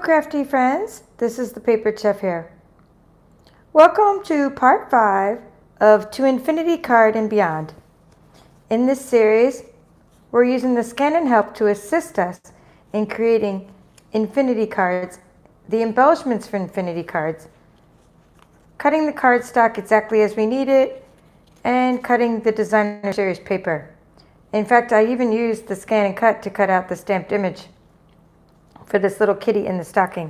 crafty friends, this is the Paper Chef here. Welcome to part 5 of To Infinity Card and Beyond. In this series, we're using the Scan and Help to assist us in creating infinity cards, the embellishments for infinity cards, cutting the cardstock exactly as we need it, and cutting the designer series paper. In fact, I even used the ScanNCut to cut out the stamped image for this little kitty in the stocking.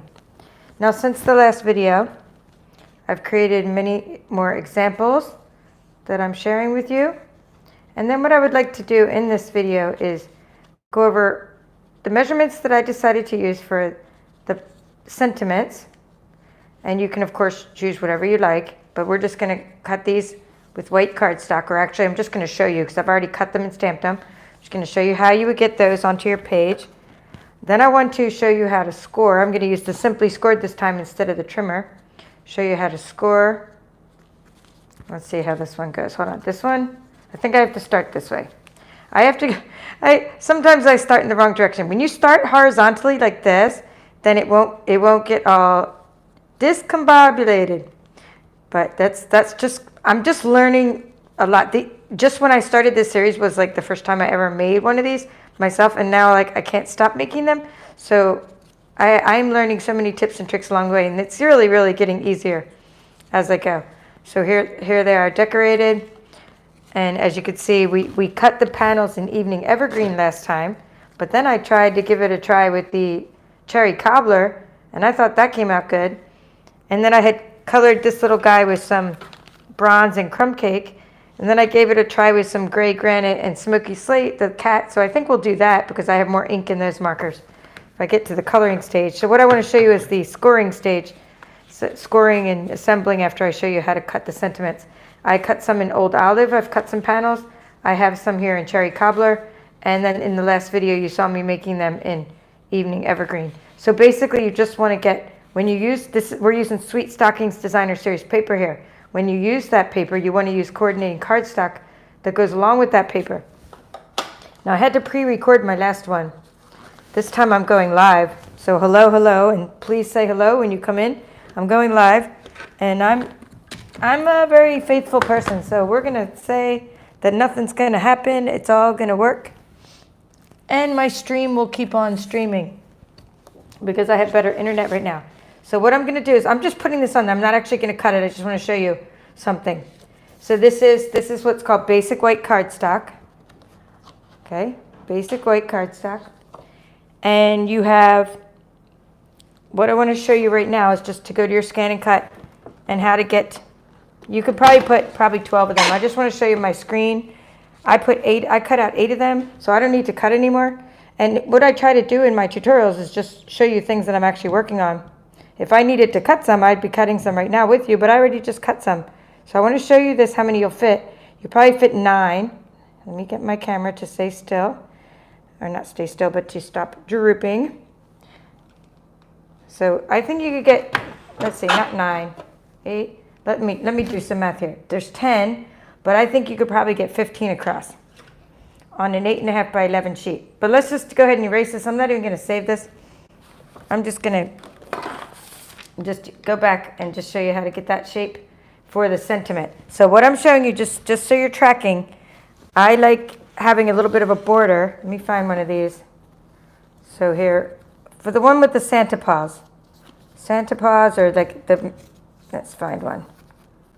Now, since the last video, I've created many more examples that I'm sharing with you. And then what I would like to do in this video is go over the measurements that I decided to use for the sentiments. And you can, of course, choose whatever you like, but we're just going to cut these with white cardstock, or actually I'm just going to show you because I've already cut them and stamped them. I'm just going to show you how you would get those onto your page. Then I want to show you how to score. I'm going to use the Simply Scored this time instead of the trimmer. Show you how to score. Let's see how this one goes. Hold on. This one, I think I have to start this way. Sometimes I start in the wrong direction. When you start horizontally like this, then it won't get all discombobulated. But that's just, I'm just learning a lot. Just when I started this series was like the first time I ever made one of these myself, and now like I can't stop making them. So I'm learning so many tips and tricks along the way, and it's really getting easier as I go. So here they are decorated, and as you can see, we cut the panels in Evening Evergreen last time, but then I tried to give it a try with the cherry cobbler, and I thought that came out good. And then I had colored this little guy with some bronze and crumb cake. And then I gave it a try with some gray granite and smoky slate, the cat. So I think we'll do that because I have more ink in those markers if I get to the coloring stage. So what I want to show you is the scoring stage, so scoring and assembling after I show you how to cut the sentiments. I cut some in Old Olive. I've cut some panels. I have some here in Cherry Cobbler. And then in the last video, you saw me making them in Evening Evergreen. So basically, you just want to get, when you use this, we're using Sweet Stockings Designer Series paper here. When you use that paper, you want to use coordinating cardstock that goes along with that paper. Now, I had to pre-record my last one. This time I'm going live. So hello, and please say hello when you come in. I'm going live, and I'm a very faithful person, so we're going to say that nothing's going to happen. It's all going to work. And my stream will keep on streaming because I have better internet right now. So what I'm going to do is I'm just putting this on. I'm not actually going to cut it. I just want to show you something. So this is what's called basic white cardstock. Okay, basic white cardstock. And you have, what I want to show you right now is just to go to your ScanNCut and how to get, you could probably put 12 of them. I just want to show you my screen. I cut out 8 of them, so I don't need to cut anymore. And what I try to do in my tutorials is just show you things that I'm actually working on. If I needed to cut some, I'd be cutting some right now with you, but I already just cut some. So I want to show you this, how many you'll fit. You'll probably fit 9. Let me get my camera to stay still. Or not stay still, but to stop drooping. So I think you could get, let's see, not 9, 8. Let me do some math here. There's 10, but I think you could probably get 15 across on an 8.5 by 11 sheet. But let's just go ahead and erase this. I'm not even going to save this. I'm just going to just go back and just show you how to get that shape for the sentiment. So what I'm showing you, just so you're tracking, I like having a little bit of a border. Let me find one of these. So here, for the one with the Santa paws, or like let's find one.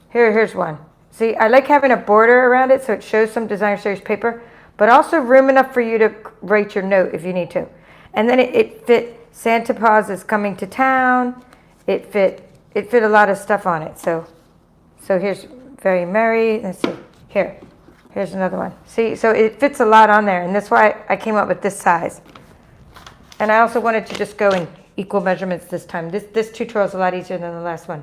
Here's one. See, I like having a border around it so it shows some designer series paper, but also room enough for you to write your note if you need to. And then it fit, Santa paws is coming to town. It fit a lot of stuff on it. So here's Very Merry. Let's see. Here's another one. See, so it fits a lot on there, and that's why I came up with this size. And I also wanted to just go in equal measurements this time. This tutorial is a lot easier than the last one.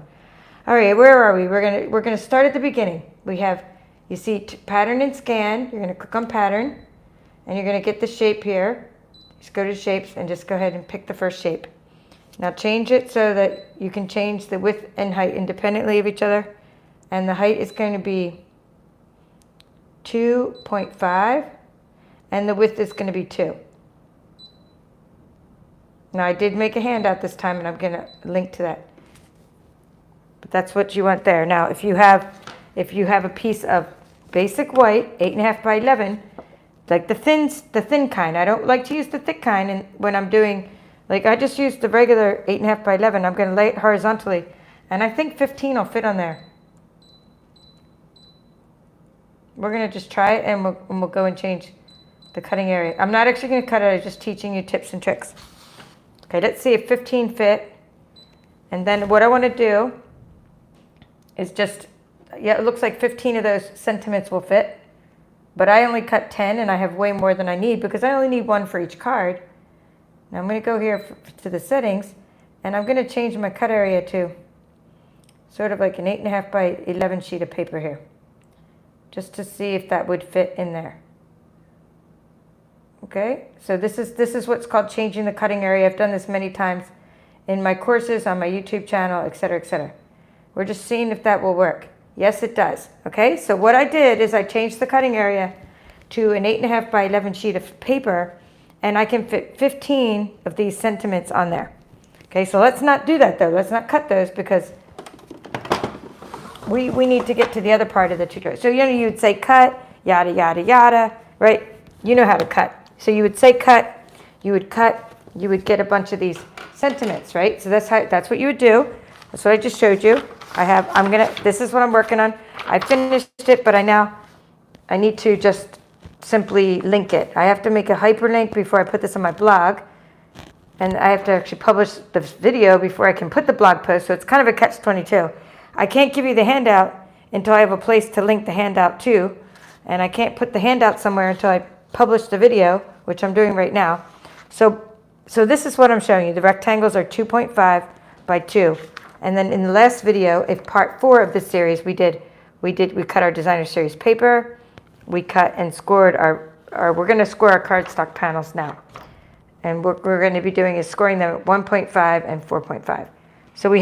All right, where are we? We're gonna start at the beginning. We have, you see, pattern and scan. You're gonna click on pattern, and you're gonna get the shape here. Just go to shapes and just go ahead and pick the first shape. Now change it so that you can change the width and height independently of each other. And the height is going to be 2.5 and the width is going to be 2. Now I did make a handout this time, and I'm going to link to that. But that's what you want there. Now, if you have a piece of basic white, 8.5 by 11, like the thin kind. I don't like to use the thick kind, and when I'm doing, like I just used the regular 8.5 by 11. I'm going to lay it horizontally, and I think 15 will fit on there. We're going to just try it, and we'll go and change the cutting area. I'm not actually going to cut it. I'm just teaching you tips and tricks. Okay, let's see if 15 fit. And then what I want to do is just, yeah, it looks like 15 of those sentiments will fit. But I only cut 10, and I have way more than I need because I only need one for each card. Now I'm going to go here to the settings, and I'm going to change my cut area to sort of like an 8.5 by 11 sheet of paper here, just to see if that would fit in there. Okay, so this is what's called changing the cutting area. I've done this many times in my courses, on my YouTube channel, etc., etc. We're just seeing if that will work. Yes, it does. Okay, so what I did is I changed the cutting area to an 8.5 by 11 sheet of paper, and I can fit 15 of these sentiments on there. Okay, so let's not do that though. Let's not cut those because we need to get to the other part of the tutorial. So you would say cut, yada, yada, yada, right? You know how to cut. So you would say cut, you would get a bunch of these sentiments, right? So that's what you would do. That's what I just showed you. This is what I'm working on. I finished it, but I need to just simply link it. I have to make a hyperlink before I put this on my blog. And I have to actually publish the video before I can put the blog post. So it's kind of a catch-22. I can't give you the handout until I have a place to link the handout to. And I can't put the handout somewhere until I publish the video, which I'm doing right now. So this is what I'm showing you. The rectangles are 2.5 by 2. And then in the last video, in part 4 of this series, we cut our designer series paper. We cut and scored we're going to score our cardstock panels now. And what we're going to be doing is scoring them at 1.5 and 4.5. So we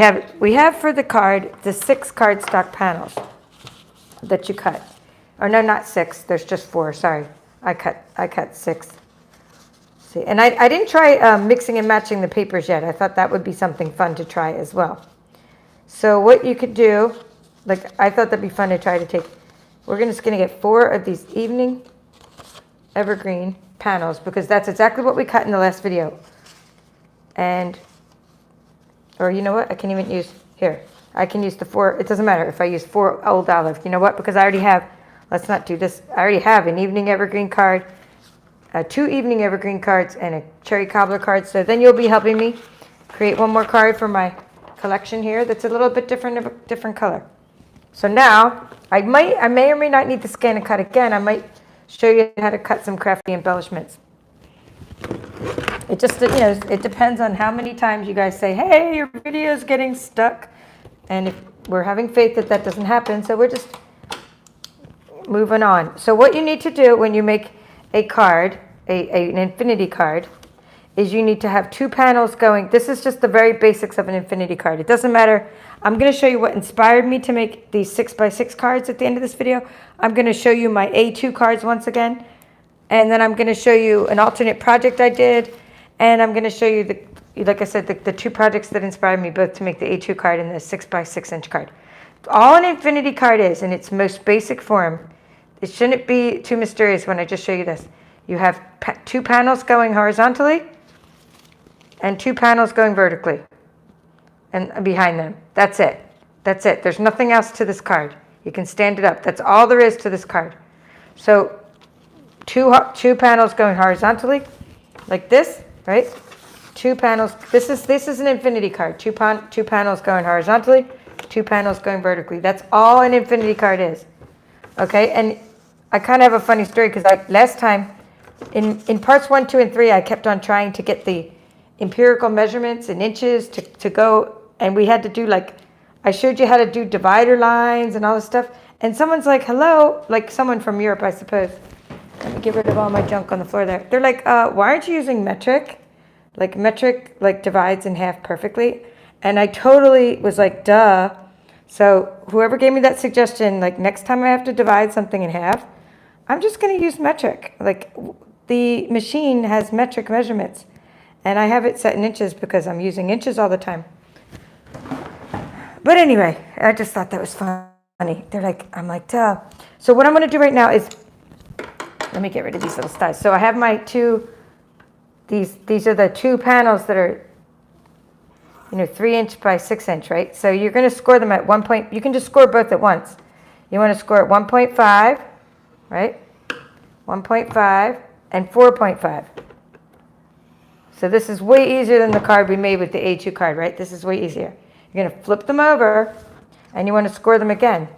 have for the card the 6 cardstock panels that you cut. Or no, not 6. There's just 4. Sorry, I cut 6. See, and I didn't try mixing and matching the papers yet. I thought that would be something fun to try as well. So what you could do, like I thought that'd be fun to try to take. We're just going to get 4 of these evening evergreen panels because that's exactly what we cut in the last video. Or you know what? I can even use here. I can use the 4. It doesn't matter if I use 4 old olive. You know what? Because I already have. Let's not do this. I already have an evening evergreen card, 2 evening evergreen cards, and a cherry cobbler card. So then you'll be helping me create one more card for my collection here that's a little bit different, of a different color. So now I may or may not need to scan and cut again. I might show you how to cut some crafty embellishments. It just, it depends on how many times you guys say, hey, your video's getting stuck. And if we're having faith that that doesn't happen, so we're just moving on. So what you need to do when you make a card, an infinity card, is you need to have 2 panels going. This is just the very basics of an infinity card. It doesn't matter. I'm going to show you what inspired me to make these 6x6 cards at the end of this video. I'm going to show you my A2 cards once again. And then I'm going to show you an alternate project I did. And I'm going to show you, like I said, the 2 projects that inspired me both to make the A2 card and the 6x6 inch card. All an infinity card is in its most basic form. It shouldn't be too mysterious when I just show you this. You have 2 panels going horizontally and 2 panels going vertically and behind them. That's it. That's it. There's nothing else to this card. You can stand it up. That's all there is to this card. So two panels going horizontally like this, right? 2 panels. This is an infinity card. 2 panels going horizontally, 2 panels going vertically. That's all an infinity card is. Okay, and I kind of have a funny story because last time in parts 1, 2, and 3, I kept on trying to get the empirical measurements in inches to go, and we had to do I showed you how to do divider lines and all this stuff, and someone's like, hello, like someone from Europe, I suppose. Let me get rid of all my junk on the floor there. They're like, why aren't you using metric? Like metric divides in half perfectly. And I totally was like, duh. So whoever gave me that suggestion, next time I have to divide something in half, I'm just going to use metric. The machine has metric measurements. And I have it set in inches because I'm using inches all the time. But anyway, I just thought that was funny. They're like, I'm like, duh. So what I'm going to do right now is, let me get rid of these little studs. So I have my two, these are the two panels that are, 3" by 6" right? So you're going to score them at 1 point. You can just score both at once. You want to score at 1.5, right? 1.5 and 4.5. So this is way easier than the card we made with the A2 card, right? This is way easier. You're going to flip them over, and you want to score them again.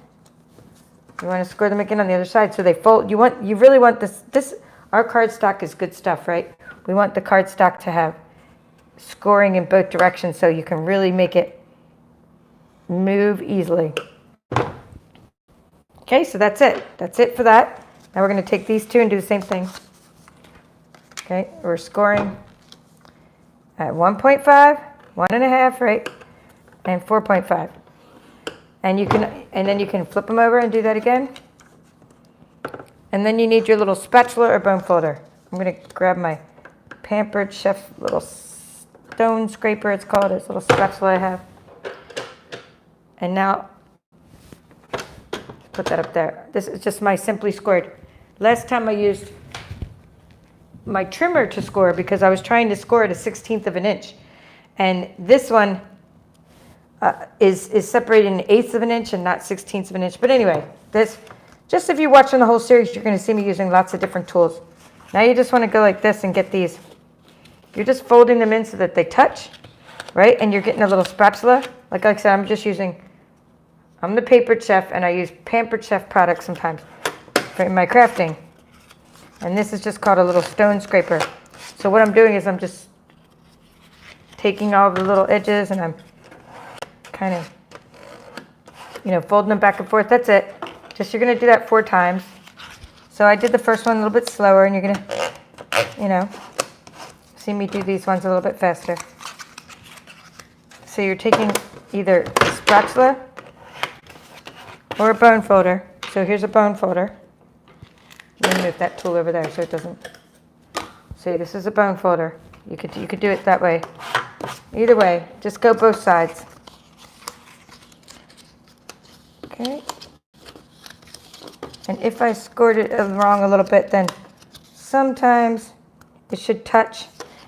You want to score them again on the other side so they fold. You really want this. Our cardstock is good stuff, right? We want the cardstock to have scoring in both directions so you can really make it move easily. Okay, so that's it. That's it for that. Now we're going to take these two and do the same thing. Okay, we're scoring at 1.5, 1.5, right? And 4.5. And then you can flip them over and do that again. And then you need your little spatula or bone folder. I'm going to grab my Pampered Chef little stone scraper, it's called. It's a little spatula I have. And now, put that up there. This is just my Simply Scored. Last time I used my trimmer to score because I was trying to score at a 1/16 of an inch. And this one is separated an 1/8 of an inch and not 1/16 of an inch. But anyway, just if you're watching the whole series, you're going to see me using lots of different tools. Now you just want to go like this and get these. You're just folding them in so that they touch, right? And you're getting a little spatula. Like I said, I'm the Papered Chef, and I use Pampered Chef products sometimes for my crafting. And this is just called a little stone scraper. So what I'm doing is I'm just taking all the little edges and I'm kind of, folding them back and forth. That's it. You're going to do that 4 times. So I did the first one a little bit slower, and you're going to, see me do these ones a little bit faster. So you're taking either a spatula or a bone folder. So here's a bone folder. Let me move that tool over there so it doesn't. See, this is a bone folder. You could do it that way. Either way, just go both sides. Okay. And if I scored it wrong a little bit, then sometimes it should touch.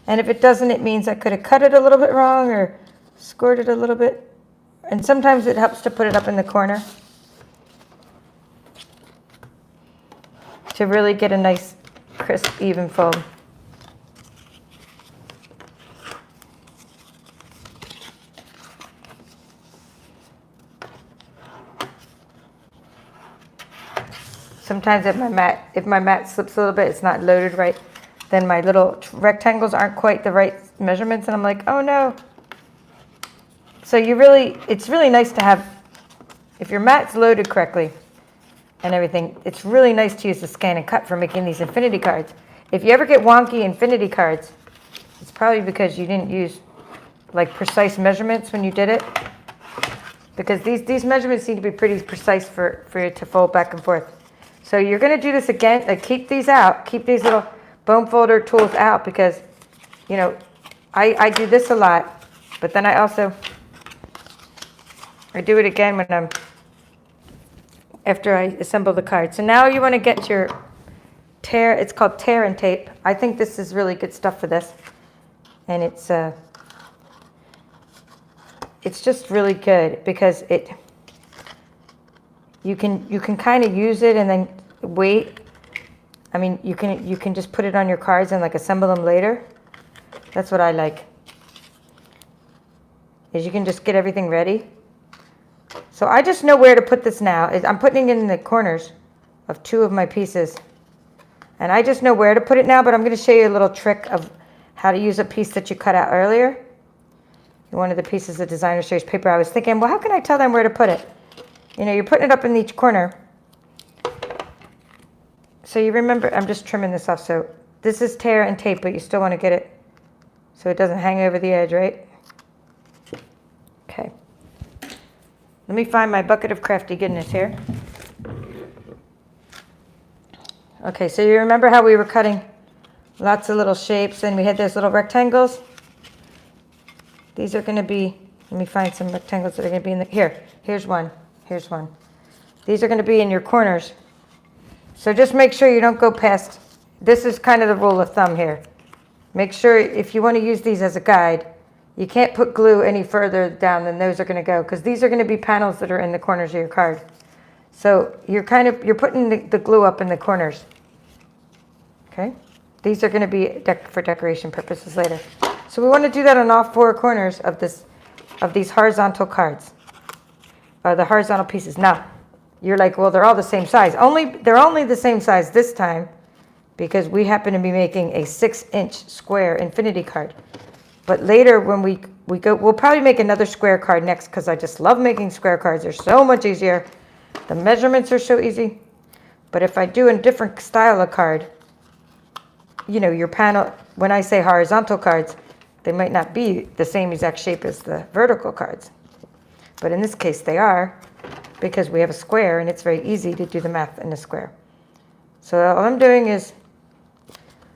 And if it doesn't, it means I could have cut it a little bit wrong or scored it a little bit. And sometimes it helps to put it up in the corner to really get a nice, crisp, even fold. Sometimes if my mat slips a little bit, it's not loaded right, then my little rectangles aren't quite the right measurements, and I'm like, oh no. So it's really nice to have, if your mat's loaded correctly and everything, it's really nice to use the ScanNCut for making these infinity cards. If you ever get wonky infinity cards, it's probably because you didn't use like precise measurements when you did it. Because these measurements need to be pretty precise for it to fold back and forth. So you're going to do this again. Keep these out. Keep these little bone folder tools out because, I do this a lot. But then I do it again when after I assemble the card. So now you want to get your tear. It's called tear and tape. I think this is really good stuff for this. And it's just really good because you can kind of use it and then wait. I mean, you can just put it on your cards and like assemble them later. That's what I like. Is you can just get everything ready. So I just know where to put this now. I'm putting it in the corners of 2 of my pieces. And I just know where to put it now, but I'm going to show you a little trick of how to use a piece that you cut out earlier. One of the pieces of Designer Series paper, I was thinking, well, how can I tell them where to put it? You're putting it up in each corner. So you remember, I'm just trimming this off. So this is tear and tape, but you still want to get it so it doesn't hang over the edge, right? Okay. Let me find my bucket of crafty goodness here. Okay, so you remember how we were cutting Lots of little shapes. And we had those little rectangles. These are going to be, let me find some rectangles that are going to be in the, here's one. Here's one. These are going to be in your corners. So just make sure you don't go past, this is kind of the rule of thumb here. Make sure if you want to use these as a guide, you can't put glue any further down than those are going to go, because these are going to be panels that are in the corners of your card. So you're putting the glue up in the corners. Okay? These are going to be for decoration purposes later. So we want to do that on all four corners of these horizontal cards, the horizontal pieces. Now, you're like, well, they're all the same size. They're only the same size this time because we happen to be making a 6-inch square infinity card. But later when we go, we'll probably make another square card next because I just love making square cards. They're so much easier. The measurements are so easy. But if I do a different style of card, you know, your panel, when I say horizontal cards, they might not be the same exact shape as the vertical cards. But in this case, they are, because we have a square, and it's very easy to do the math in a square. So all I'm doing is,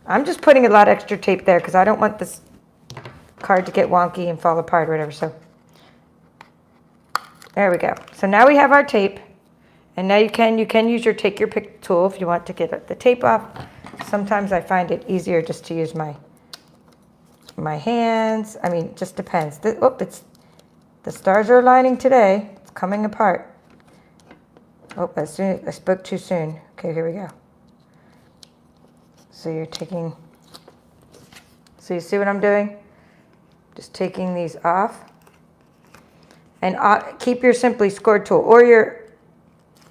I'm just putting a lot of extra tape there, because I don't want this card to get wonky and fall apart or whatever. So there we go. So now we have our tape, and now you can use your take your pick tool if you want to get the tape off. Sometimes I find it easier just to use my hands. I mean, it just depends. The stars are aligning today. It's coming apart. Oh, I spoke too soon. Okay, here we go. So you're taking, so you see what I'm doing? Just taking these off. And keep your Simply Scored tool or your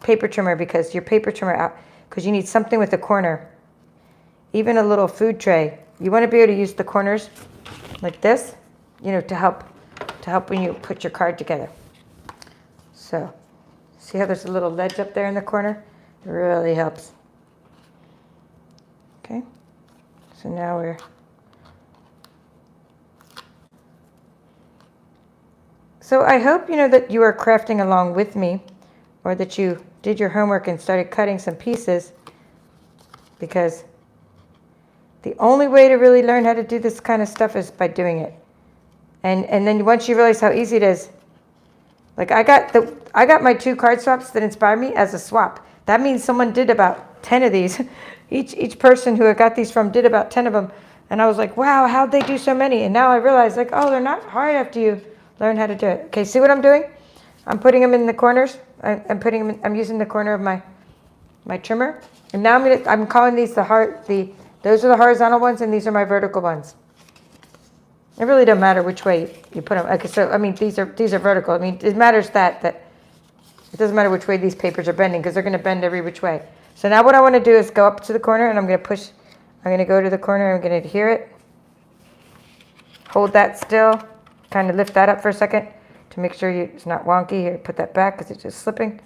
paper trimmer, because your paper trimmer out, because you need something with a corner. Even a little food tray. You want to be able to use the corners like this, you know, to help when you put your card together. So, see how there's a little ledge up there in the corner? It really helps. Okay, so now so I hope you know that you are crafting along with me, or that you did your homework and started cutting some pieces, because the only way to really learn how to do this kind of stuff is by doing it. And then once you realize how easy it is, like I got my 2 card swaps that inspired me as a swap. That means someone did about 10 of these. Each person who I got these from did about 10 of them. And I was like, wow, how'd they do so many? And now I realize, like, oh, they're not hard after you learn how to do it. Okay, see what I'm doing? I'm putting them in the corners. I'm using the corner of my trimmer. And now I'm calling these those are the horizontal ones, and these are my vertical ones. It really doesn't matter which way you put them. Okay, so I mean these are vertical. I mean it matters that it doesn't matter which way these papers are bending, because they're going to bend every which way. So now what I want to do is go up to the corner, and I'm going to push. I'm going to go to the corner. I'm going to adhere it. Hold that still. Kind of lift that up for a second to make sure it's not wonky. Here, put that back because it's just slipping.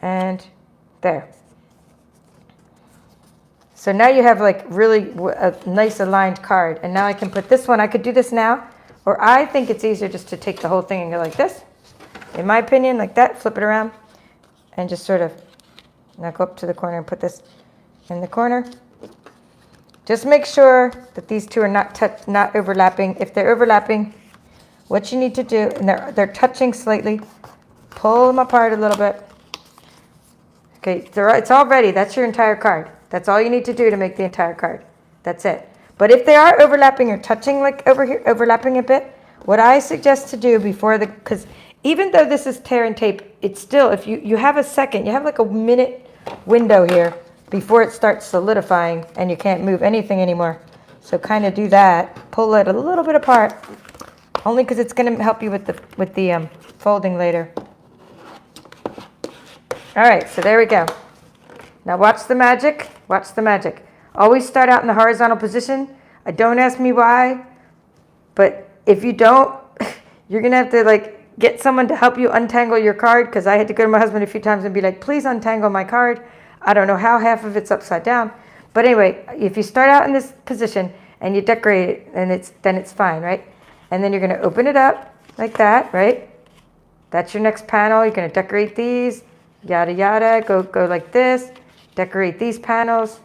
And there. So now you have like really a nice aligned card. And now I can put this one. I could do this now. Or I think it's easier just to take the whole thing and go like this. In my opinion, like that. Flip it around. And just sort of now go up to the corner and put this in the corner. Just make sure that these two are not overlapping. If they're overlapping, what you need to do, and they're touching slightly, pull them apart a little bit. Okay, it's all ready. That's your entire card. That's all you need to do to make the entire card. That's it. But if they are overlapping or touching like over here, overlapping a bit, what I suggest to do before because even though this is tear and tape, it's still, if you have a second, you have like a minute window here before it starts solidifying and you can't move anything anymore. So kind of do that. Pull it a little bit apart, only because it's going to help you with the folding later. All right, so there we go. Now watch the magic. Watch the magic. Always start out in the horizontal position. Don't ask me why, but if you don't, you're going to have to like get someone to help you untangle your card, because I had to go to my husband a few times and be like, please untangle my card. I don't know how half of it's upside down. But anyway, if you start out in this position and you decorate it, then it's fine, right? And then you're going to open it up like that, right? That's your next panel. You're going to decorate these, yada, yada. Go like this. Decorate these panels.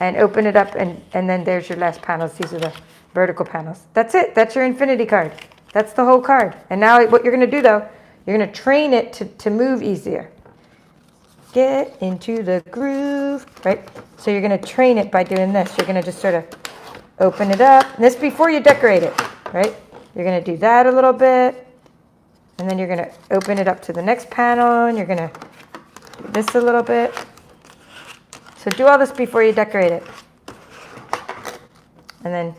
and open it up, and then there's your last panels. These are the vertical panels. That's it. That's your infinity card. That's the whole card. And now what you're going to do, though, you're going to train it to move easier. Get into the groove, right? So you're going to train it by doing this. You're going to just sort of open it up. And this before you decorate it, right? You're going to do that a little bit. And then you're going to open it up to the next panel, and you're going to do this a little bit. So do all this before you decorate it. And then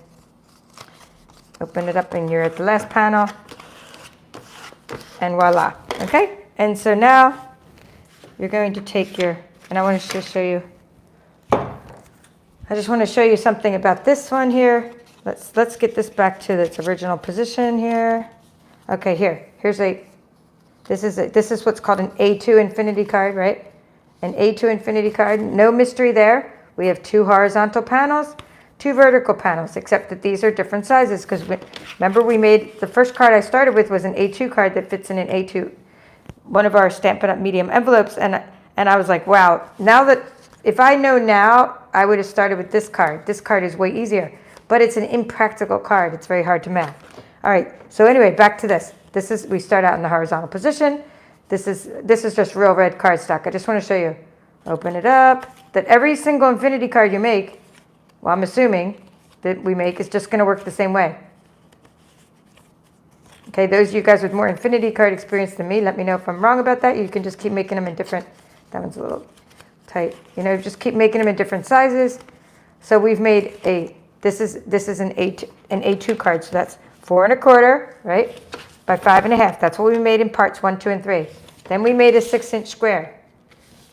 open it up, and you're at the last panel. And voila. Okay? And so now you're going to take your, and I want to just show you, I just want to show you something about this one here. Let's get this back to its original position here. Okay, here's this is what's called an A2 infinity card, right? An A2 infinity card, no mystery there. We have 2 horizontal panels, 2 vertical panels, except that these are different sizes, because remember we made, the first card I started with was an A2 card that fits in an A2, one of our Stampin' Up! Medium envelopes, and I was like, wow, now that, if I know now, I would have started with this card. This card is way easier, but it's an impractical card. It's very hard to math. All right, so anyway, back to this. We start out in the horizontal position. This is just real red cardstock. I just want to show you. Open it up. That every single infinity card you make, well, I'm assuming that we make, is just going to work the same way. Okay, those of you guys with more infinity card experience than me, let me know if I'm wrong about that. You can just keep making them in different, that one's a little tight. You know, just keep making them in different sizes. So we've made this is an A2 card. So that's 4 1/4, right? By 5 1/2. That's what we made in parts 1, 2, and 3. Then we made a 6-inch square.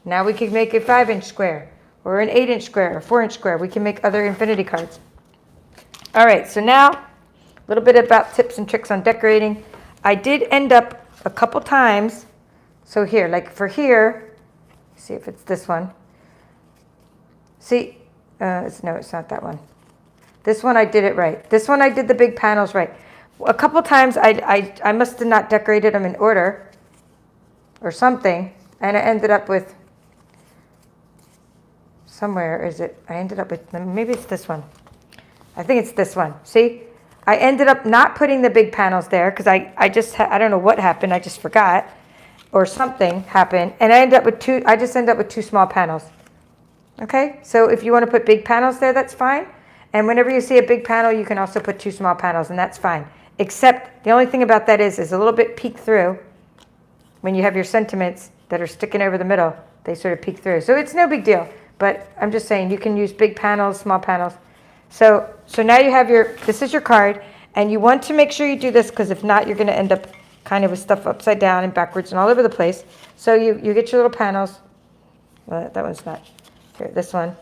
Now we can make a 5-inch square, or an 8-inch square, or 4-inch square. We can make other infinity cards. All right, so now a little bit about tips and tricks on decorating. I did end up a couple times. So here, like for here, see if it's this one. See, no, it's not that one. This one I did it right. This one I did the big panels right. A couple times I must have not decorated them in order or something, and I ended up with, somewhere is it, I ended up with, maybe it's this one. I think it's this one. See, I ended up not putting the big panels there because I don't know what happened. I just forgot, or something happened, and I just ended up with 2 small panels. Okay, so if you want to put big panels there, that's fine. And whenever you see a big panel, you can also put 2 small panels, and that's fine. Except the only thing about that is a little bit peek through. When you have your sentiments that are sticking over the middle, they sort of peek through. So it's no big deal. But I'm just saying you can use big panels, small panels. So now you have this is your card, and you want to make sure you do this, because if not, you're going to end up kind of with stuff upside down and backwards and all over the place. So you get your little panels. Well, that one's not. Here, this one.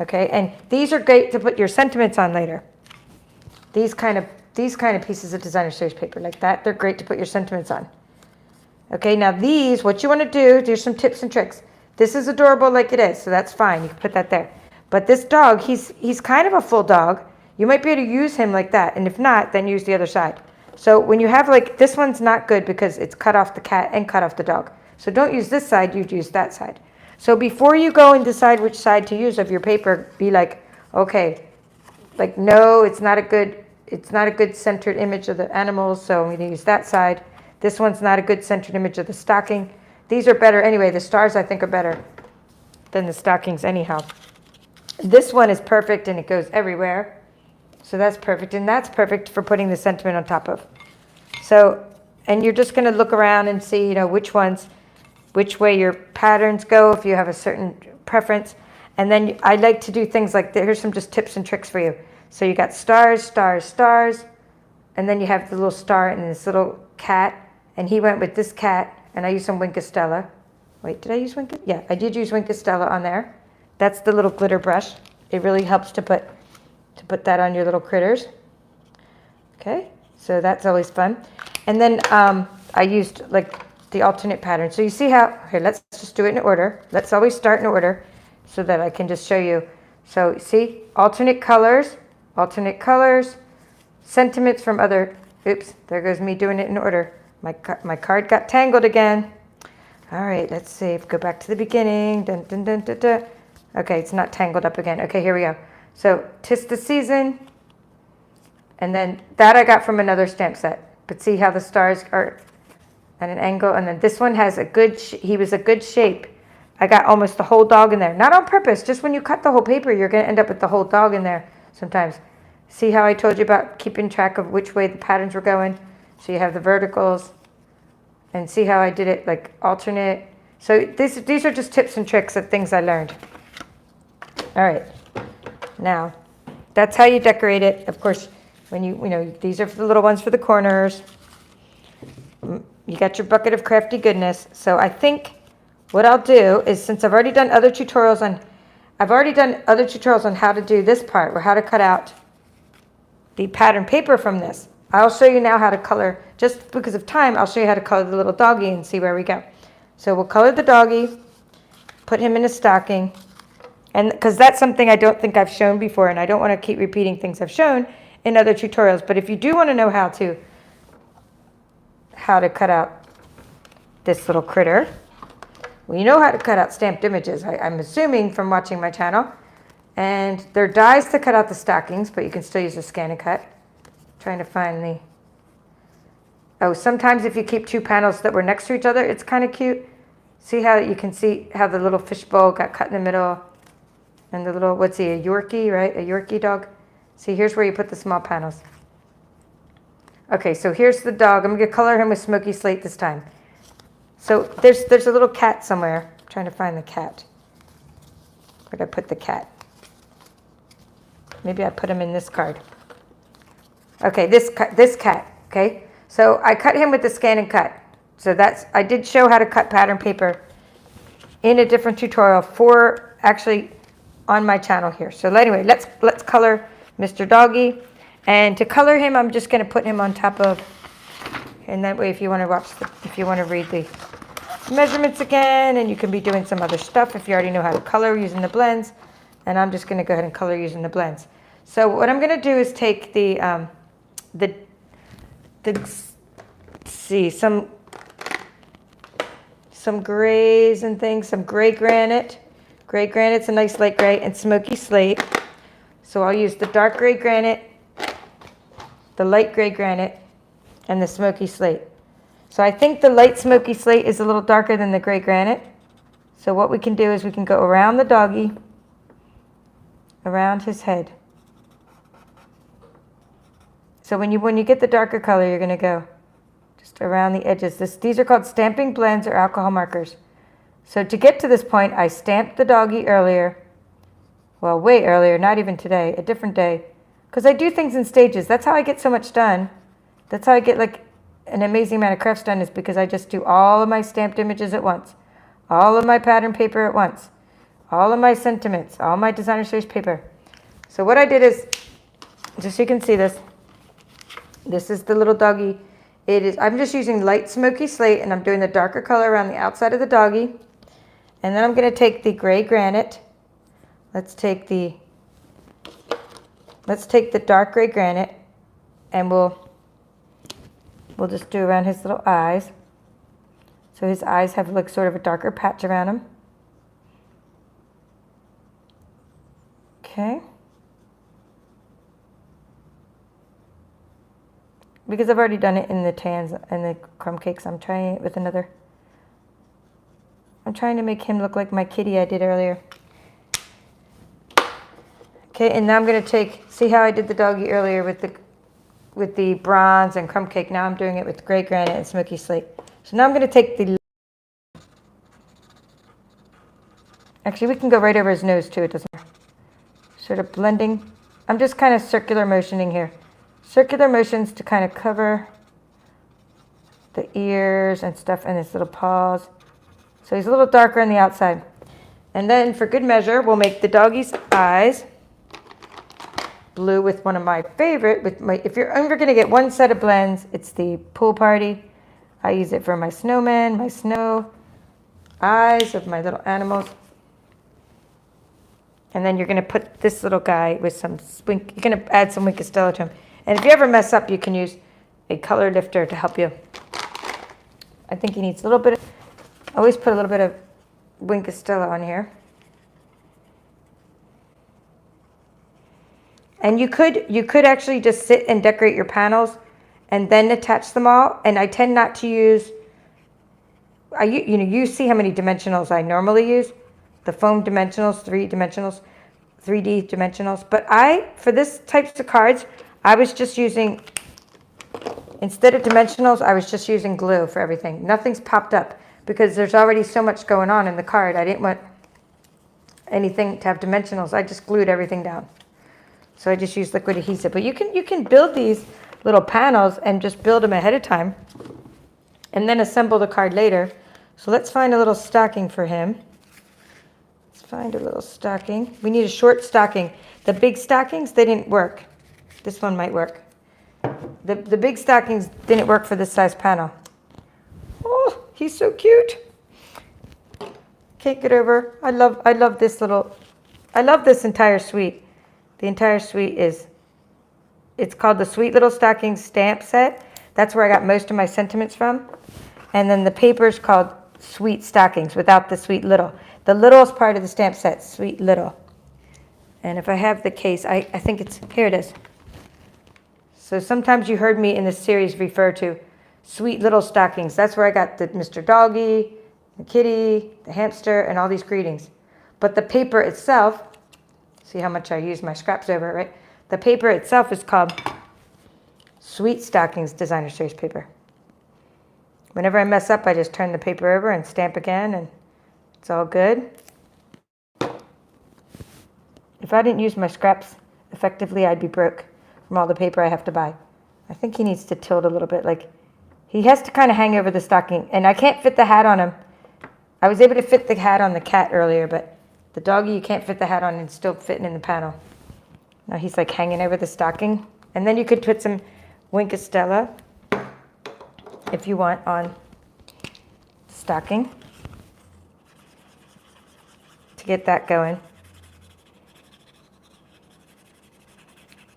Okay, and these are great to put your sentiments on later. These kind of pieces of designer series paper like that, they're great to put your sentiments on. Okay, now what you want to do, there's some tips and tricks. This is adorable like it is, so that's fine. You can put that there. But this dog, he's kind of a full dog. You might be able to use him like that, and if not, then use the other side. So when you have this one's not good because it's cut off the cat and cut off the dog. So don't use this side, you'd use that side. So before you go and decide which side to use of your paper, be like, okay, no, it's not a good centered image of the animals, so I'm going to use that side. This one's not a good centered image of the stocking. These are better anyway. The stars, I think, are better than the stockings anyhow. This one is perfect, and it goes everywhere. So that's perfect, and that's perfect for putting the sentiment on top of. So, and you're just going to look around and see, which way your patterns go, if you have a certain preference. And then I like to do things like, here's some just tips and tricks for you. So you got stars, stars, stars, and then you have the little star and this little cat, and he went with this cat, and I used some Winkostella. Wait, did I use Winkostella? Yeah, I did use Winkostella on there. That's the little glitter brush. It really helps to put that on your little critters. Okay, so that's always fun. And then I used the alternate pattern. So you see how, here, let's just do it in order. Let's always start in order so that I can just show you. So see, alternate colors, sentiments from other, oops, there goes me doing it in order. My card got tangled again. All right, let's see, go back to the beginning. Dun, dun, dun, dun, dun. Okay, it's not tangled up again. Okay, here we go. So, 'tis the season. And then that I got from another stamp set. But see how the stars are at an angle? And then this one has a good, he was a good shape. I got almost the whole dog in there. Not on purpose, just when you cut the whole paper, you're going to end up with the whole dog in there sometimes. See how I told you about keeping track of which way the patterns were going? So you have the verticals. And see how I did it like alternate. So these are just tips and tricks of things I learned. All right. Now, that's how you decorate it. Of course, when you know, these are for the little ones for the corners. You got your bucket of crafty goodness. So I think what I'll do is, since I've already done other tutorials on how to do this part, or how to cut out the pattern paper from this. I'll show you now how to color, just because of time, I'll show you how to color the little doggy and see where we go. So we'll color the doggy, put him in a stocking, and because that's something I don't think I've shown before, and I don't want to keep repeating things I've shown in other tutorials. But if you do want to know how to cut out this little critter, well, you know how to cut out stamped images, I'm assuming from watching my channel. And there are dies to cut out the stockings, but you can still use the ScanNCut. Trying to find the... Oh, sometimes if you keep two panels that were next to each other, it's kind of cute. See how you can see how the little fishbowl got cut in the middle, and the little, what's he, a Yorkie, right? A Yorkie dog. See, here's where you put the small panels. Okay, so here's the dog. I'm going to color him with smoky slate this time. So there's a little cat somewhere. I'm trying to find the cat. Where'd I put the cat? Maybe I put him in this card. Okay, this cat, okay? So I cut him with the ScanNCut. So I did show how to cut pattern paper in a different tutorial for actually on my channel here. So anyway, let's color Mr. Doggy. And to color him, I'm just going to put him on top of, and that way if you want to read the measurements again, and you can be doing some other stuff if you already know how to color using the blends. And I'm just going to go ahead and color using the blends. So what I'm going to do is take some grays and things, some gray granite. Gray granite's a nice light gray, and smoky slate. So I'll use the dark gray granite, the light gray granite, and the smoky slate. So I think the light smoky slate is a little darker than the gray granite. So what we can do is we can go around the doggy, around his head. So when you get the darker color, you're going to go just around the edges. These are called stamping blends or alcohol markers. So to get to this point, I stamped the doggy earlier. Well, way earlier, not even today, a different day. Because I do things in stages. That's how I get so much done. That's how I get like an amazing amount of crafts done, is because I just do all of my stamped images at once. All of my pattern paper at once. All of my sentiments. All my designer series paper. So what I did is, just so you can see this, this is the little doggy. I'm just using light smoky slate, and I'm doing the darker color around the outside of the doggy. And then I'm going to take the gray granite. Let's take the dark gray granite, and we'll just do around his little eyes. So his eyes have like sort of a darker patch around him. Okay. Because I've already done it in the tans and the crumb cakes, I'm trying it with another. I'm trying to make him look like my kitty I did earlier. Okay, and now I'm going to see how I did the doggy earlier with the bronze and crumb cake. Now I'm doing it with gray granite and smoky slate. So now I'm going to take actually we can go right over his nose too, it doesn't matter. Sort of blending. I'm just kind of circular motioning here. Circular motions to kind of cover the ears and stuff and his little paws. So he's a little darker on the outside. And then for good measure, we'll make the doggy's eyes blue with one of my favorite. If you're ever going to get one set of blends, it's the Pool Party. I use it for my snowman, my snow eyes of my little animals. And then you're going to put this little guy with some You're going to add some Wink Costello to him. And if you ever mess up, you can use a color lifter to help you. I think he needs a little bit always put a little bit of Wink Costello on here. And you could actually just sit and decorate your panels and then attach them all. And I tend not to use, you see how many dimensionals I normally use. The foam dimensionals, 3D dimensionals. But for this types of cards, I was just using, instead of dimensionals, I was just using glue for everything. Nothing's popped up because there's already so much going on in the card. I didn't want anything to have dimensionals. I just glued everything down. So I just used liquid adhesive. But you can build these little panels and just build them ahead of time and then assemble the card later. So let's find a little stocking for him. Let's find a little stocking. We need a short stocking. The big stockings, they didn't work. This one might work. The big stockings didn't work for this size panel. Oh, he's so cute. Can't get over. I love this entire suite. The entire suite it's called the Sweet Little Stockings stamp set. That's where I got most of my sentiments from. And then the paper is called Sweet Stockings without the Sweet Little. The little is part of the stamp set, Sweet Little. And if I have the case, I think here it is. So sometimes you heard me in this series refer to Sweet Little Stockings. That's where I got the Mr. Doggy, the kitty, the hamster, and all these greetings. But the paper itself, see how much I use my scraps over it, right? The paper itself is called Sweet Stockings Designer Series paper. Whenever I mess up, I just turn the paper over and stamp again, and it's all good. If I didn't use my scraps effectively, I'd be broke from all the paper I have to buy. I think he needs to tilt a little bit. Like, he has to kind of hang over the stocking, and I can't fit the hat on him. I was able to fit the hat on the cat earlier, but the doggy, you can't fit the hat on and still fitting in the panel. Now he's like hanging over the stocking. And then you could put some Winkostella, if you want, on the stocking to get that going.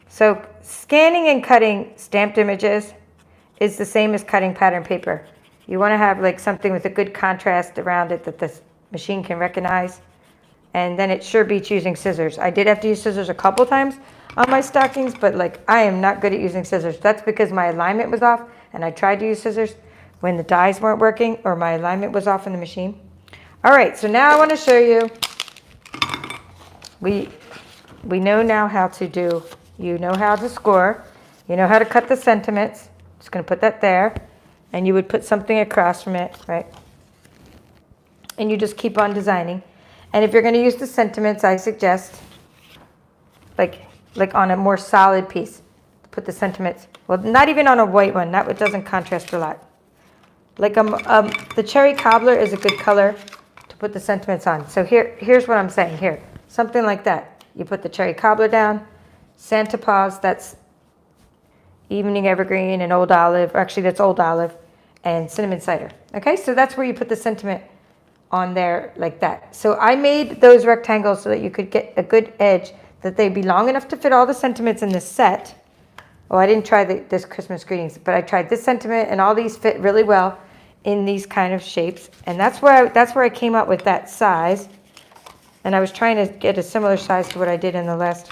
So scanning and cutting stamped images is the same as cutting pattern paper. You want to have like something with a good contrast around it that the machine can recognize. And then it sure beats using scissors. I did have to use scissors a couple times on my stockings, but like I am not good at using scissors. That's because my alignment was off and I tried to use scissors when the dies weren't working or my alignment was off in the machine. All right, so now I want to show you, we know now how to do, you know how to score, you know how to cut the sentiments. Just going to put that there, and you would put something across from it, right? And you just keep on designing. And if you're going to use the sentiments, I suggest like on a more solid piece, put the sentiments. Well, not even on a white one. That doesn't contrast a lot. Like the cherry cobbler is a good color to put the sentiments on. So here's what I'm saying here. Something like that. You put the cherry cobbler down. Santa Paws, that's Evening Evergreen and Old Olive. Actually, that's Old Olive and Cinnamon Cider. Okay, so that's where you put the sentiment on there like that. So I made those rectangles so that you could get a good edge, that they'd be long enough to fit all the sentiments in this set. Oh, I didn't try this Christmas greetings, but I tried this sentiment, and all these fit really well in these kind of shapes. And that's where I came up with that size. And I was trying to get a similar size to what I did in the last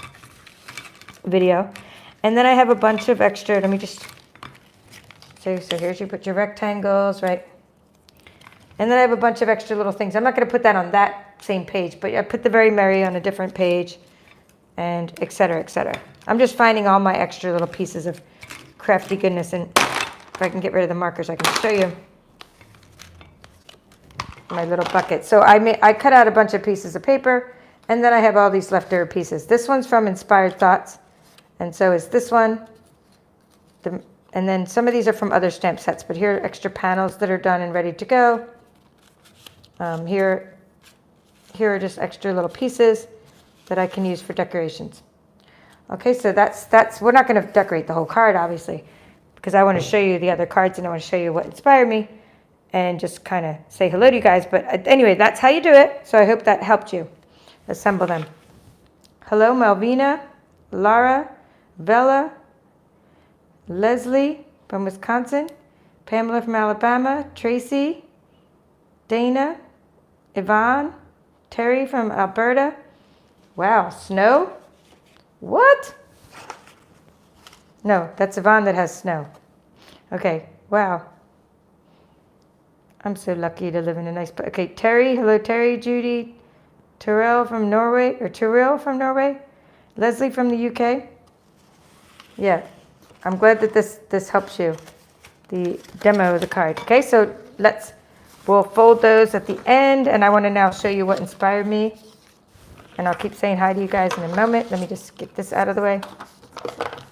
video. And then I have a bunch of extra, let me just, so here's you put your rectangles, right? And then I have a bunch of extra little things. I'm not going to put that on that same page, but I put the Very Merry on a different page, and et cetera, et cetera. I'm just finding all my extra little pieces of crafty goodness, and if I can get rid of the markers, I can show you my little bucket. So I cut out a bunch of pieces of paper, and then I have all these leftover pieces. This one's from Inspired Thoughts, and so is this one. And then some of these are from other stamp sets, but here are extra panels that are done and ready to go. Here are just extra little pieces that I can use for decorations. Okay, so that's we're not going to decorate the whole card, obviously, because I want to show you the other cards and I want to show you what inspired me and just kind of say hello to you guys. But anyway, that's how you do it. So I hope that helped you assemble them. Hello, Malvina, Lara, Bella, Leslie from Wisconsin, Pamela from Alabama, Tracy, Dana, Yvonne, Terry from Alberta. Wow, snow? What? No, that's Yvonne that has snow. Okay, wow. I'm so lucky to live in a nice place. Okay, Terry, hello Terry, Judy, Terrell from Norway, Leslie from the UK. Yeah, I'm glad that this helps you, the demo of the card. Okay, so we'll fold those at the end, and I want to now show you what inspired me. And I'll keep saying hi to you guys in a moment. Let me just get this out of the way.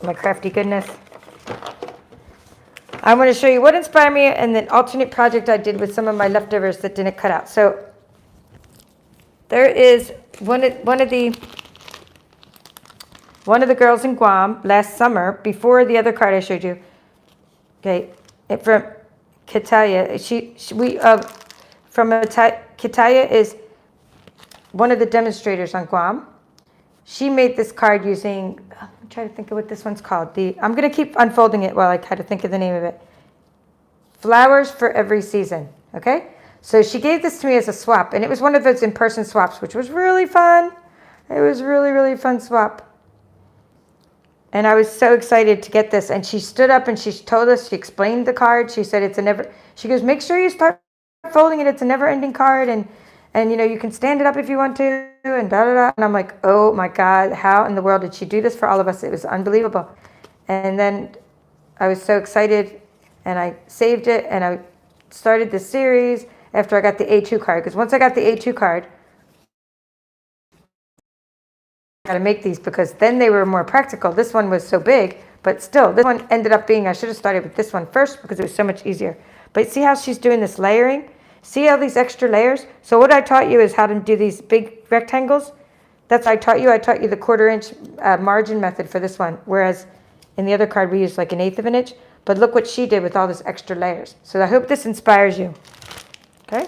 My crafty goodness. I want to show you what inspired me and the alternate project I did with some of my leftovers that didn't cut out. So there is one of the girls in Guam last summer, before the other card I showed you. Okay, from Kitaya. Kitaya is one of the demonstrators on Guam. She made this card using, I'm trying to think of what this one's called. I'm going to keep unfolding it while I try to think of the name of it. Flowers for Every Season, okay? So she gave this to me as a swap, and it was one of those in-person swaps, which was really fun. It was really, really fun swap. And I was so excited to get this. And she stood up and she told us, she explained the card. She said she goes, make sure you start folding it. It's a never-ending card. And you know, you can stand it up if you want to, and da-da-da. And I'm like, oh my God, how in the world did she do this for all of us? It was unbelievable. And then I was so excited, and I saved it, and I started the series after I got the A2 card. Because once I got the A2 card, I got to make these, because then they were more practical. This one was so big, but still, this one ended up being, I should have started with this one first because it was so much easier. But see how she's doing this layering? See all these extra layers? So what I taught you is how to do these big rectangles. That's what I taught you. I taught you the 1/4 inch margin method for this one, whereas in the other card we used like 1/8 of an inch. But look what she did with all this extra layers. So I hope this inspires you. Okay?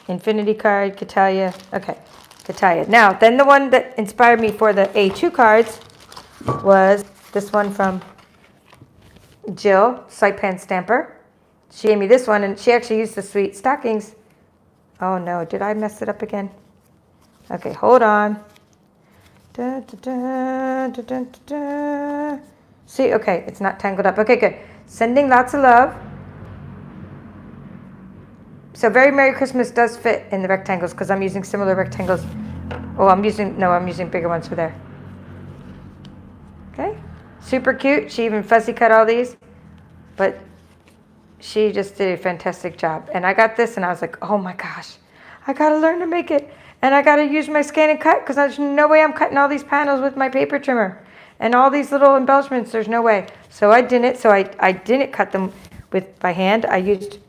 Infinity card, Katalia. Okay, Katalia. Now, then the one that inspired me for the A2 cards was this one from Jill, Saipan Stamper. She gave me this one, and she actually used the Sweet Stockings. Oh no, did I mess it up again? Okay, hold on. Da, da, da, da, da, da. See, okay, it's not tangled up. Okay, good. Sending lots of love. So Very Merry Christmas does fit in the rectangles because I'm using similar rectangles. Oh, I'm using bigger ones for there. Okay, super cute. She even fussy cut all these, but she just did a fantastic job. And I got this, and I was like, oh my gosh, I got to learn to make it. And I got to use my ScanNCut because there's no way I'm cutting all these panels with my paper trimmer. And all these little embellishments, there's no way. So I didn't. So I didn't cut them by hand. I used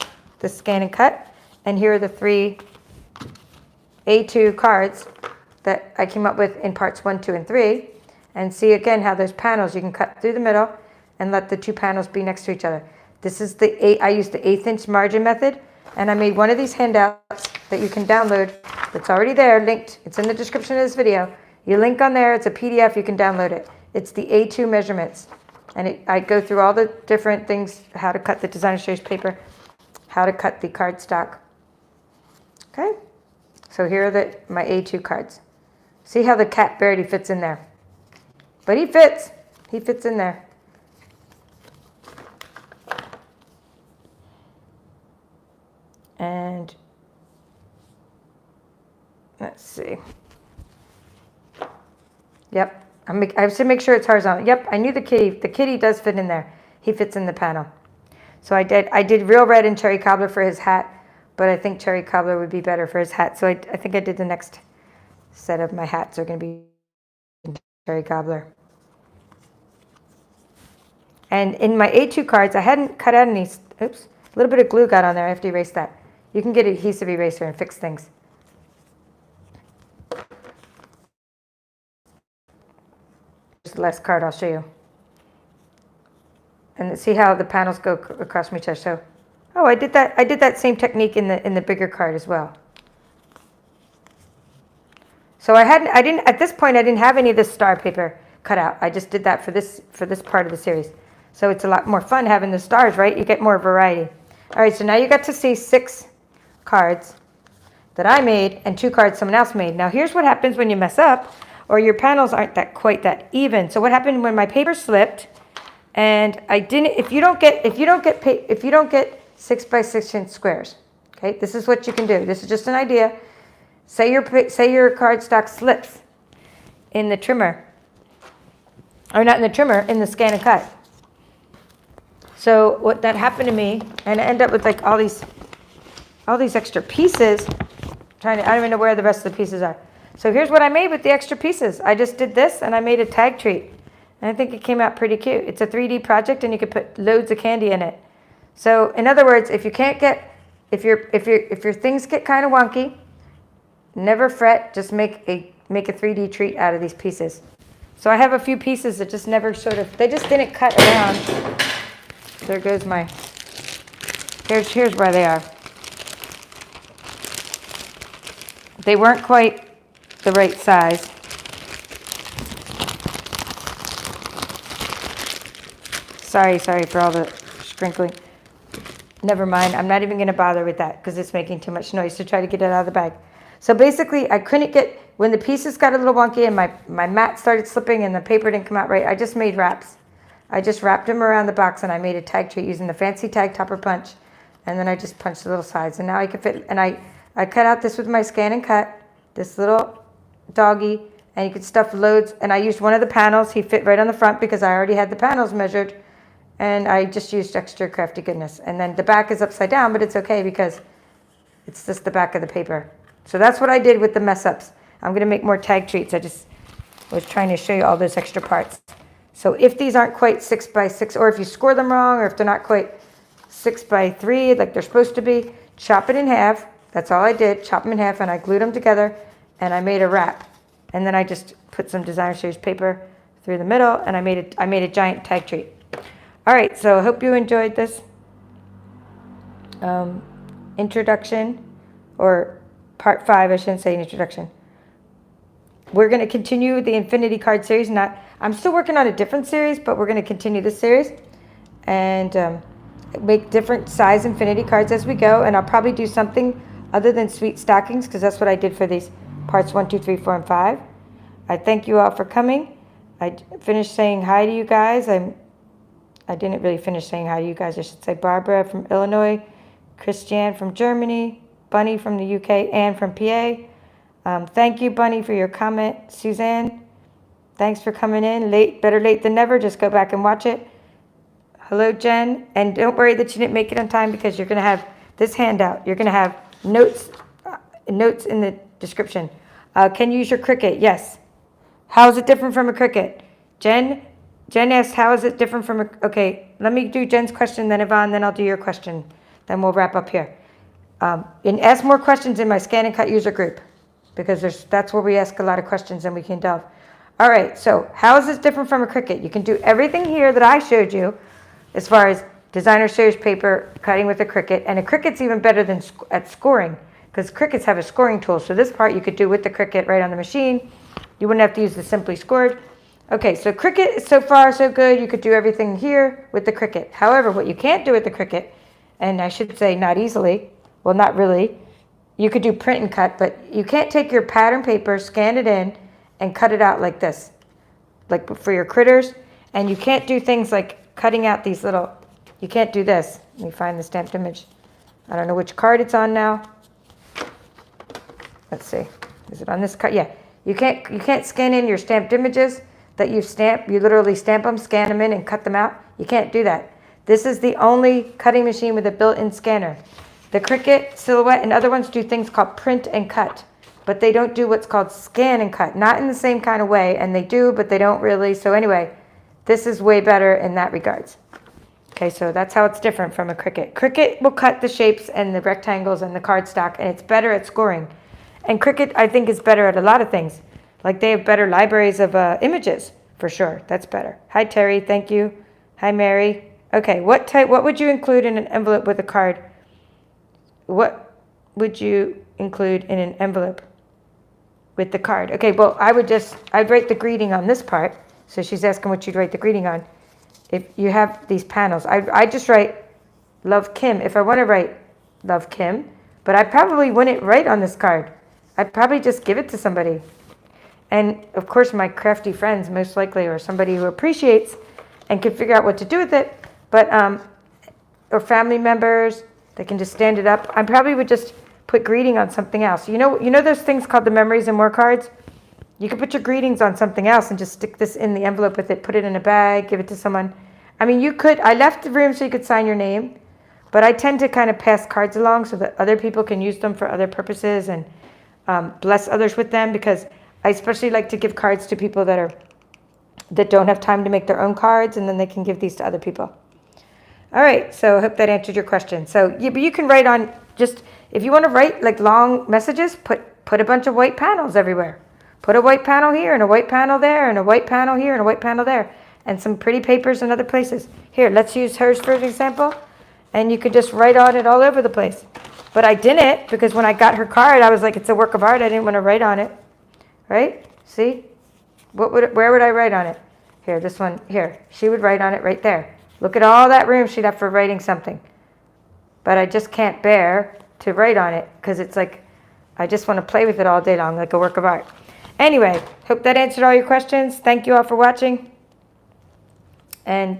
the ScanNCut. And here are the 3 A2 cards that I came up with in parts 1, 2, and 3. And see again how those panels, you can cut through the middle and let the 2 panels be next to each other. This is I used the 1/8 inch margin method, and I made one of these handouts that you can download. That's already there, linked. It's in the description of this video. You link on there, it's a PDF, you can download it. It's the A2 measurements. And I go through all the different things, how to cut the designer series paper, how to cut the cardstock. Okay, so here are my A2 cards. See how the cat barely fits in there. But he fits in there. And let's see. Yep, I have to make sure it's horizontal. Yep, I knew the kitty. The kitty does fit in there. He fits in the panel. So I did real red and cherry cobbler for his hat, but I think cherry cobbler would be better for his hat. So I think I did the next set of my hats are going to be cherry cobbler. And in my A2 cards, I hadn't cut out any, oops, a little bit of glue got on there. I have to erase that. You can get an adhesive eraser and fix things. Here's the last card I'll show you. And see how the panels go across from each other. So, oh, I did that same technique in the bigger card as well. So at this point I didn't have any of this star paper cut out. I just did that for this part of the series. So it's a lot more fun having the stars, right? You get more variety. All right, so now you got to see 6 cards that I made and 2 cards someone else made. Now here's what happens when you mess up, or your panels aren't that quite that even. So what happened when my paper slipped, and I didn't, if you don't get 6x6 inch squares, okay, this is what you can do. This is just an idea. Say your cardstock slips in the trimmer, or not in the trimmer, in the ScanNCut. So what that happened to me, and I end up with like all these extra pieces. I don't even know where the rest of the pieces are. So here's what I made with the extra pieces. I just did this, and I made a tag treat, and I think it came out pretty cute. It's a 3D project, and you could put loads of candy in it. So in other words, if your things get kind of wonky, never fret. Just make a 3D treat out of these pieces. So I have a few pieces that just never they just didn't cut around. There goes my. Here's where they are. They weren't quite the right size. Sorry for all the sprinkling. Never mind. I'm not even going to bother with that because it's making too much noise to try to get it out of the bag. So basically, I couldn't get, when the pieces got a little wonky and my mat started slipping and the paper didn't come out right, I just made wraps. I just wrapped them around the box, and I made a tag treat using the fancy tag topper punch. And then I just punched the little sides. And now I can fit, and I cut out this with my ScanNCut, this little doggy, and you could stuff loads. And I used one of the panels. He fit right on the front because I already had the panels measured. And I just used extra crafty goodness. And then the back is upside down, but it's okay because it's just the back of the paper. So that's what I did with the mess ups. I'm going to make more tag treats. I just was trying to show you all those extra parts. So if these aren't quite 6x6, or if you score them wrong, or if they're not quite 6x3 like they're supposed to be, chop it in half. That's all I did. Chop them in half, and I glued them together, and I made a wrap. And then I just put some designer series paper through the middle, and I made a giant tag treat. All right, so I hope you enjoyed this introduction, or part 5. I shouldn't say introduction. We're going to continue the Infinity Card series. I'm still working on a different series, but we're going to continue this series and make different size Infinity cards as we go. And I'll probably do something other than Sweet Stockings, because that's what I did for these parts 1, 2, 3, 4, and 5. I thank you all for coming. I finished saying hi to you guys. I didn't really finish saying hi to you guys. I should say Barbara from Illinois, Christiane from Germany, Bunny from the UK, Anne from PA. Thank you, Bunny, for your comment. Suzanne, thanks for coming in. Better late than never. Just go back and watch it. Hello, Jen. And don't worry that you didn't make it on time, because you're going to have this handout. You're going to have notes in the description. Can you use your Cricut? Yes. How is it different from a Cricut? Jen asked, how is it different from a... Okay, let me do Jen's question, then Yvonne, then I'll do your question. Then we'll wrap up here. And ask more questions in my ScanNCut user group, because that's where we ask a lot of questions and we can delve. All right, so how is this different from a Cricut? You can do everything here that I showed you as far as designer series paper, cutting with a Cricut. And a Cricut's even better than at scoring, because Cricuts have a scoring tool. So this part you could do with the Cricut right on the machine. You wouldn't have to use the Simply Scored. Okay, so Cricut is so far so good. You could do everything here with the Cricut. However, what you can't do with the Cricut, and I should say not easily, well, not really, you could do print and cut, but you can't take your pattern paper, scan it in, and cut it out like this, like for your critters. And you can't do things like cutting out these little, you can't do this. Let me find the stamped image. I don't know which card it's on now. Let's see. Is it on this card? Yeah. You can't scan in your stamped images that you've stamped. You literally stamp them, scan them in, and cut them out. You can't do that. This is the only cutting machine with a built-in scanner. The Cricut, Silhouette, and other ones do things called print and cut, but they don't do what's called scan and cut. Not in the same kind of way, and they do, but they don't really. So anyway, this is way better in that regards. Okay, so that's how it's different from a Cricut. Cricut will cut the shapes and the rectangles and the cardstock, and it's better at scoring. And Cricut, I think, is better at a lot of things. Like they have better libraries of images, for sure. That's better. Hi, Terry. Thank you. Hi, Mary. Okay, what would you include in an envelope with a card? What would you include in an envelope with the card? Okay, well, I'd write the greeting on this part. So she's asking what you'd write the greeting on. If you have these panels, I just write Love Kim if I want to write Love Kim, but I probably wouldn't write on this card. I'd probably just give it to somebody. And of course, my crafty friends, most likely, or somebody who appreciates and can figure out what to do with it. But, or family members, they can just stand it up. I probably would just put greeting on something else. You know those things called the Memories and More cards? You could put your greetings on something else and just stick this in the envelope with it, put it in a bag, give it to someone. I mean, you could, I left the room so you could sign your name, but I tend to kind of pass cards along so that other people can use them for other purposes and bless others with them, because I especially like to give cards to people that don't have time to make their own cards, and then they can give these to other people. All right, so I hope that answered your question. So yeah, but you can write on, just, if you want to write like long messages, put a bunch of white panels everywhere. Put a white panel here and a white panel there and a white panel here and a white panel there, and some pretty papers in other places. Here, let's use hers for an example, and you could just write on it all over the place. But I didn't, because when I got her card, I was like, it's a work of art. I didn't want to write on it, right? See? Where would I write on it? Here, this one, here. She would write on it right there. Look at all that room she'd have for writing something. But I just can't bear to write on it, because it's like, I just want to play with it all day long, like a work of art. Anyway, hope that answered all your questions. Thank you all for watching. And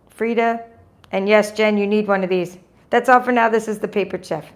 Frida, and yes, Jen, you need one of these. That's all for now. This is the Papered Chef.